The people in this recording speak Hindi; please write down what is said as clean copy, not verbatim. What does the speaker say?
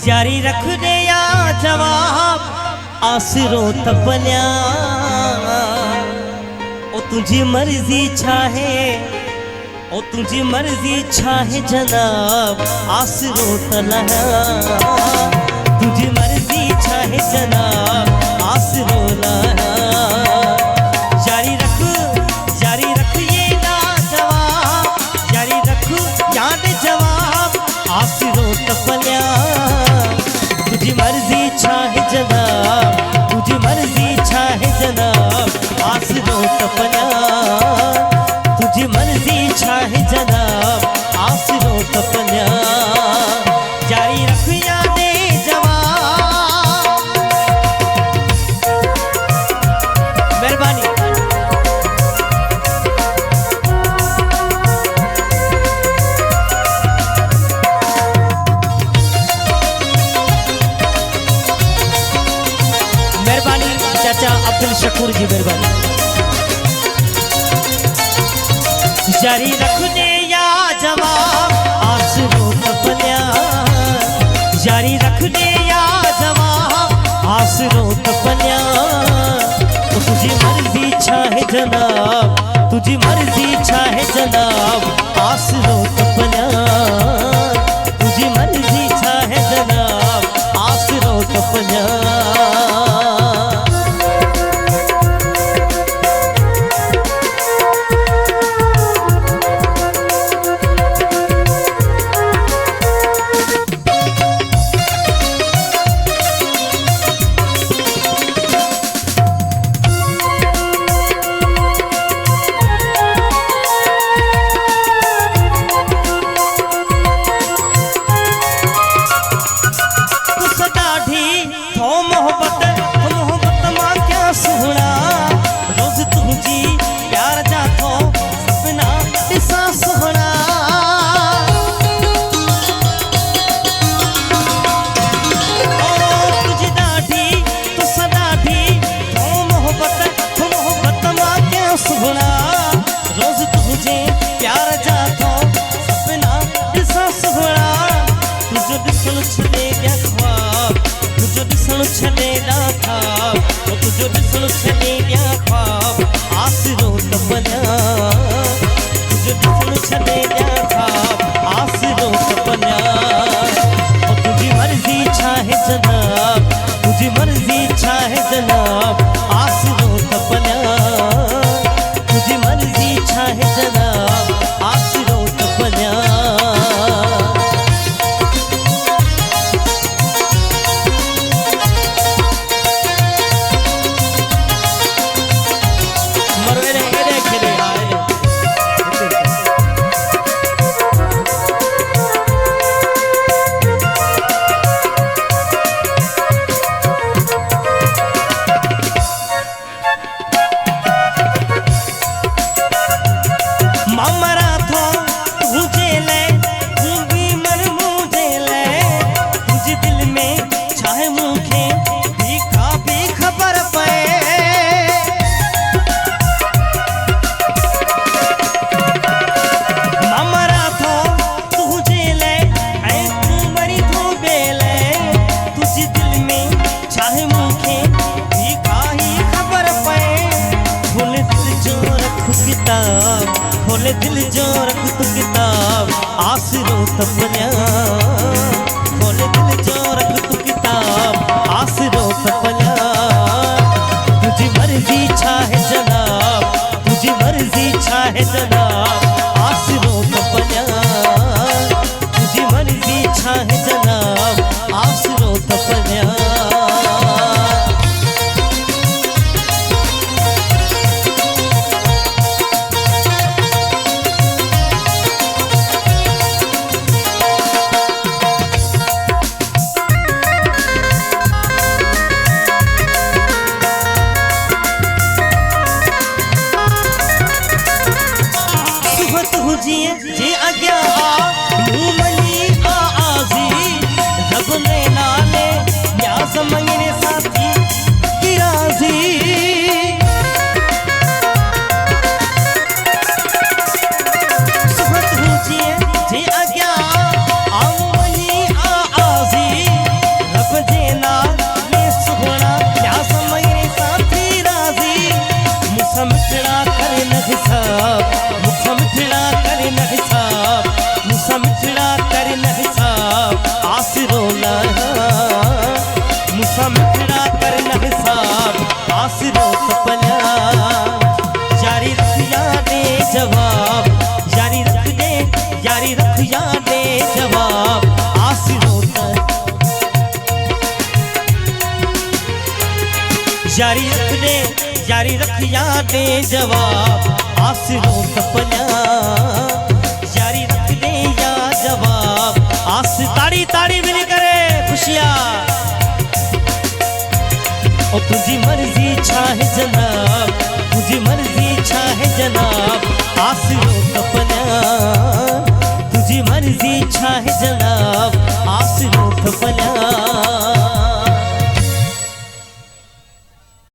जारी रख दे या जवाब आसरो तपल्या ओ तुझी मर्जी चाहे ओ तुझी मर्जी चाहे जनाब आसरो तलहा तुझी मर्जी चाहे जनाब आसरो लहा जारी रख ये ना जवाब जारी रख याद जवाब आसरो तपल्या तुझी मर्जी चाहे जनाब तुझी मर्जी चाहे जनाब आसरो तपल्या तुझी मर्जी चाहे जनाब आसरो तपल्या जारी रख यादे जवाब मेहरबानी चाचा अब्दुल शकूर जी मेहरबानी जारी रख दे या जवाब आसरो तपल्या जारी रख दे या जवाब आसरो तपल्या तुझी मर्जी चाहे जनाब तुझी मर्जी चाहे जनाब आसरो तपल्या तुझी मर्जी चाहे जनाब आसरो तपल्या छने ना ख्वाब तुझो दिसण छने ना ख्वाब आसरो तपल्या तुझो दिसण छने ना ख्वाब आसरो तपल्या तुझी मर्जी चाहे जनाब तुझी मर्जी चाहे जनाब आसरो तपल्या तुझी मर्जी चाहे जनाब आसरो तपल्या खोले दिल जो रख तू किताब आसरो तपल्या खोले दिल जो रख तू किताब आसरो तपल्या तुझी मर्जी चाहे जनाब तुझी मर्जी चाहे जनाब आसरो तपल्या तुझी मर्जी चाहे जनाब आसरो तपल्या जी अग्या मनी आजी रब ने नाले न्यास मंगने साथी की राजी सुबह जी अग्या मनी आजी आसरो मुसा मिठड़ा करना हिसाब आसरो तपल्या जारी रख यादे जवाब जारी रख दे जारी रख यादे जवाब आसरो जारी रख दे जारी रख यादे जवाब आसरो तपल्या जारी रख दे या जवाब आस ताड़ी ताड़ी भी नहीं करे खुशियाँ और तुझी मर्जी चाहे जनाब तुझी मर्जी चाहे जनाब आसरो तपल्या तुझी मर्जी चाहे जनाब आसरो तपल्या